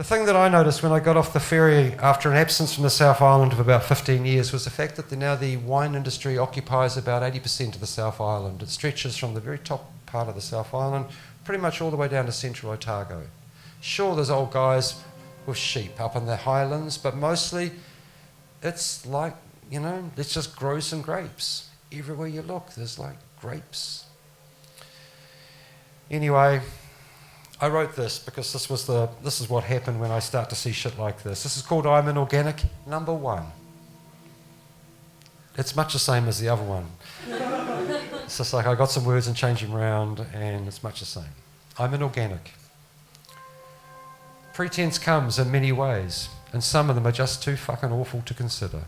The thing that I noticed when I got off the ferry after an absence from the South Island of about 15 years was the fact that now the wine industry occupies about 80% of the South Island. It stretches from the very top part of the South Island pretty much all the way down to central Otago. Sure, there's old guys with sheep up in the highlands, but mostly it's like, let's just grow some grapes. Everywhere you look, there's like grapes. Anyway, I wrote this because this is what happened when I start to see shit like this. This is called I'm Inorganic, number 1. It's much the same as the other one. It's just like I got some words and changed them around, and it's much the same. I'm Inorganic. Pretense comes in many ways, and some of them are just too fucking awful to consider.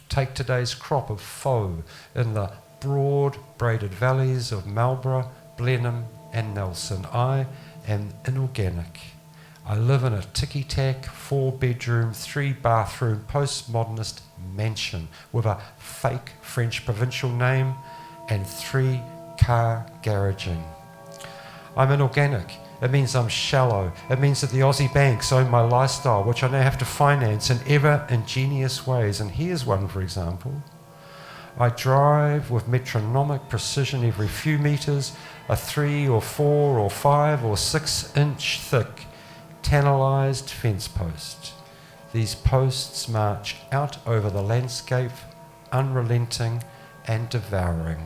Take today's crop of faux in the broad braided valleys of Marlborough, Blenheim and Nelson. I am inorganic. I live in a ticky-tack, 4-bedroom, 3-bathroom, postmodernist mansion with a fake French provincial name and 3-car garaging. I'm inorganic. It means I'm shallow. It means that the Aussie banks own my lifestyle, which I now have to finance in ever ingenious ways. And here's one, for example. I drive with metronomic precision every few metres a 3 or 4 or 5 or 6 inch thick tannalised fence post. These posts march out over the landscape, unrelenting and devouring.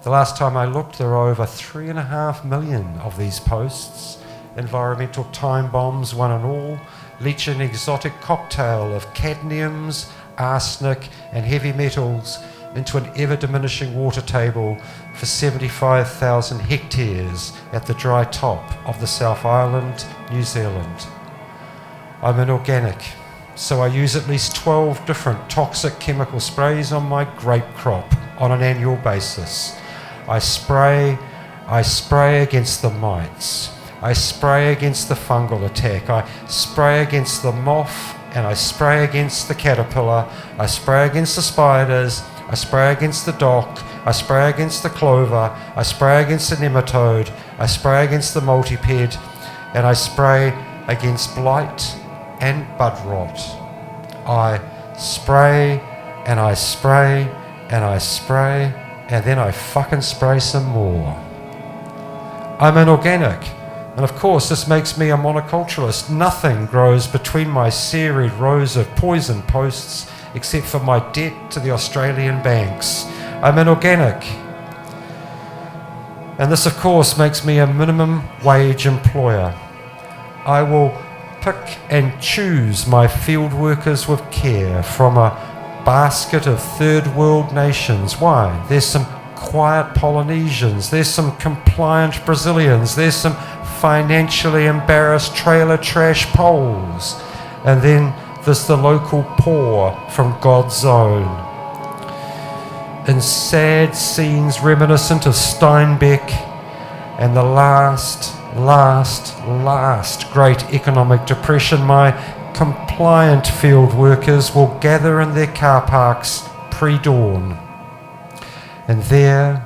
The last time I looked, there are over 3.5 million of these posts, environmental time bombs, one and all, leach an exotic cocktail of cadmiums, arsenic and heavy metals into an ever-diminishing water table for 75,000 hectares at the dry top of the South Island, New Zealand. I'm inorganic, so I use at least 12 different toxic chemical sprays on my grape crop on an annual basis. I spray against the mites. I spray against the fungal attack. I spray against the moth, and I spray against the caterpillar. I spray against the spiders. I spray against the dock. I spray against the clover. I spray against the nematode. I spray against the multiped. And I spray against blight and bud rot. I spray and I spray and I spray, and then I fucking spray some more. I'm inorganic, and of course this makes me a monoculturalist. Nothing grows between my serried rows of poison posts except for my debt to the Australian banks. I'm inorganic. And this of course makes me a minimum wage employer. I will pick and choose my field workers with care from a basket of third world nations. Why? There's some quiet Polynesians, there's some compliant Brazilians, there's some financially embarrassed trailer trash Poles, and then there's the local poor from God's own. In sad scenes reminiscent of Steinbeck and the last great economic depression, my compliant field workers will gather in their car parks pre-dawn. And there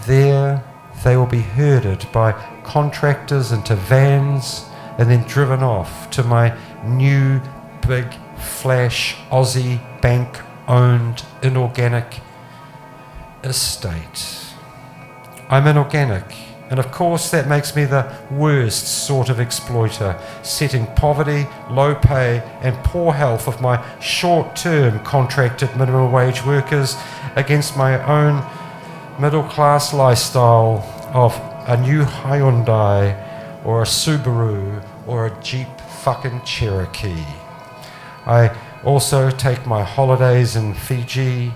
they will be herded by contractors into vans and then driven off to my new big flash Aussie bank-owned inorganic estate. I'm inorganic. And of course that makes me the worst sort of exploiter, setting poverty, low pay and poor health of my short-term contracted minimum wage workers against my own middle-class lifestyle of a new Hyundai or a Subaru or a Jeep fucking Cherokee. I also take my holidays in Fiji,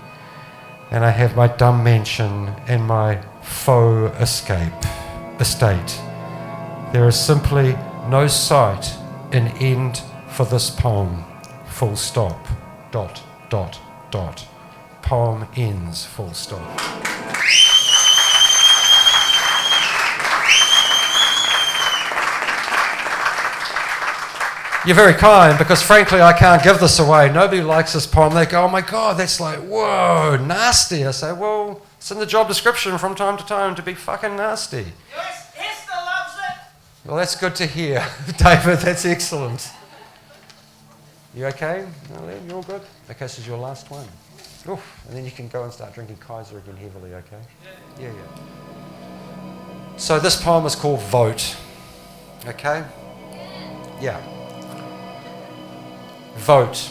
and I have my dumb mansion and my faux estate. There is simply no sight in end for this poem. Full stop. ... Poem ends. Full stop. You're very kind, because frankly I can't give this away. Nobody likes this poem. They go, oh my God, that's like, whoa, nasty. I say, well, it's in the job description from time to time to be fucking nasty. Yes, Esther loves it. Well, that's good to hear, David. That's excellent. You okay, Len? You all good? Okay, this is your last one. Oof. And then you can go and start drinking Kaiser again heavily, okay? Yeah. So this poem is called Vote. Okay? Yeah. Vote.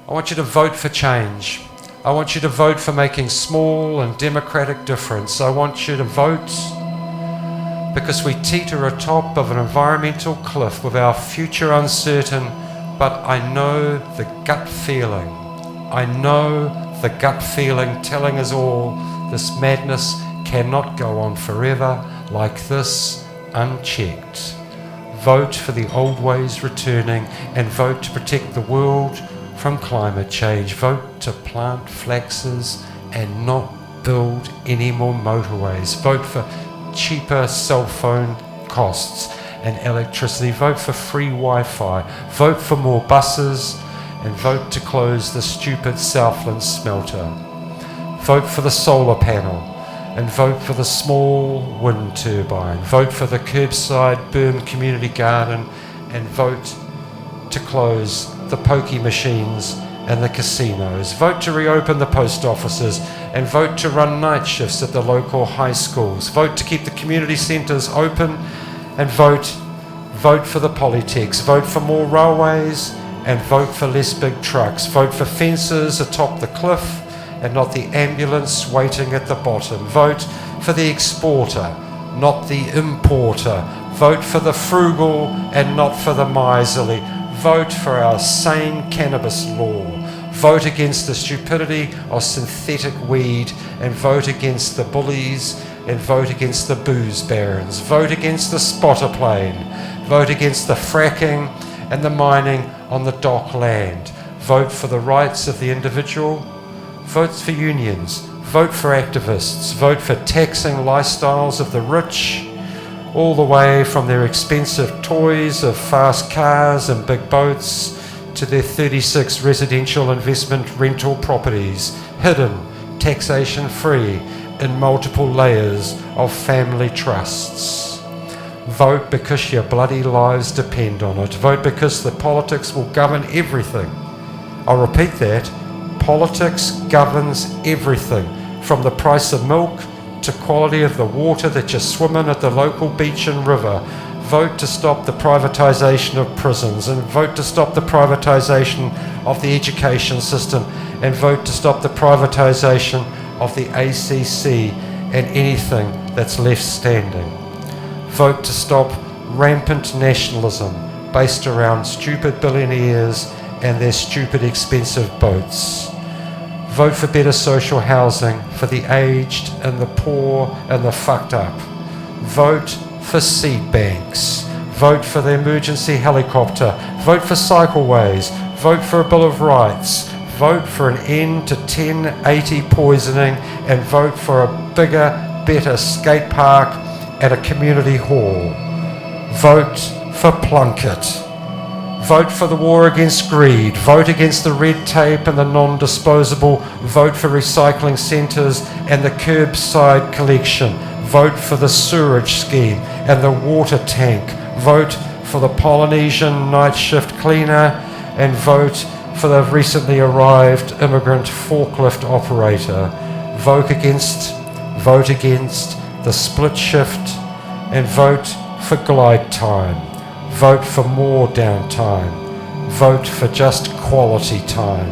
I want you to vote for change. I want you to vote for making small and democratic difference. I want you to vote because we teeter atop of an environmental cliff with our future uncertain, but I know the gut feeling. I know the gut feeling telling us all this madness cannot go on forever like this, unchecked. Vote for the old ways returning and vote to protect the world from climate change. Vote to plant flaxes and not build any more motorways. Vote for cheaper cell phone costs and electricity. Vote for free Wi-Fi. Vote for more buses and vote to close the stupid Southland smelter. Vote for the solar panel and vote for the small wind turbine. Vote for the curbside Burn community garden and vote to close the pokey machines and the casinos. Vote to reopen the post offices and vote to run night shifts at the local high schools. Vote to keep the community centres open and vote for the polytechs. Vote for more railways and vote for less big trucks. Vote for fences atop the cliff and not the ambulance waiting at the bottom. Vote for the exporter, not the importer. Vote for the frugal and not for the miserly. Vote for our sane cannabis law. Vote against the stupidity of synthetic weed and vote against the bullies and vote against the booze barons. Vote against the spotter plane. Vote against the fracking and the mining on the dock land. Vote for the rights of the individual. Vote for unions. Vote for activists. Vote for taxing lifestyles of the rich, all the way from their expensive toys of fast cars and big boats to their 36 residential investment rental properties, hidden, taxation-free, in multiple layers of family trusts. Vote because your bloody lives depend on it. Vote because the politics will govern everything. I'll repeat that. Politics governs everything, from the price of milk to quality of the water that you swim in at the local beach and river. Vote to stop the privatisation of prisons and vote to stop the privatisation of the education system and vote to stop the privatisation of the ACC and anything that's left standing. Vote to stop rampant nationalism based around stupid billionaires and their stupid expensive boats. Vote for better social housing for the aged and the poor and the fucked up. Vote for seed banks. Vote for the emergency helicopter. Vote for cycleways. Vote for a Bill of Rights. Vote for an end to 1080 poisoning and vote for a bigger, better skate park at a community hall. Vote for Plunkett. Vote for the war against greed. Vote against the red tape and the non-disposable. Vote for recycling centres and the curbside collection. Vote for the sewerage scheme and the water tank. Vote for the Polynesian night shift cleaner and vote for the recently arrived immigrant forklift operator. Vote against the split shift and vote for glide time. Vote for more downtime. Vote for just quality time.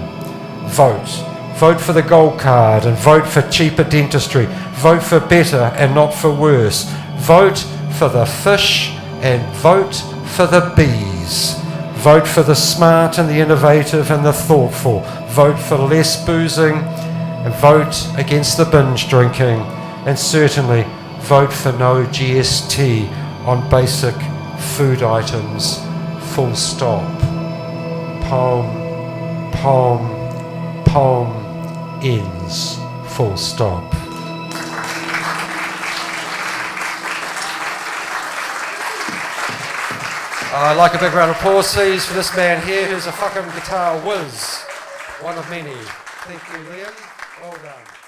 Vote for the gold card and vote for cheaper dentistry. Vote for better and not for worse. Vote for the fish and vote for the bees. Vote for the smart and the innovative and the thoughtful. Vote for less boozing and vote against the binge drinking. And certainly vote for no GST on basic food items, full stop. Poem ends, full stop. I'd like a big round of applause, please, for this man here who's a fucking guitar whiz. One of many. Thank you, Liam. Well done.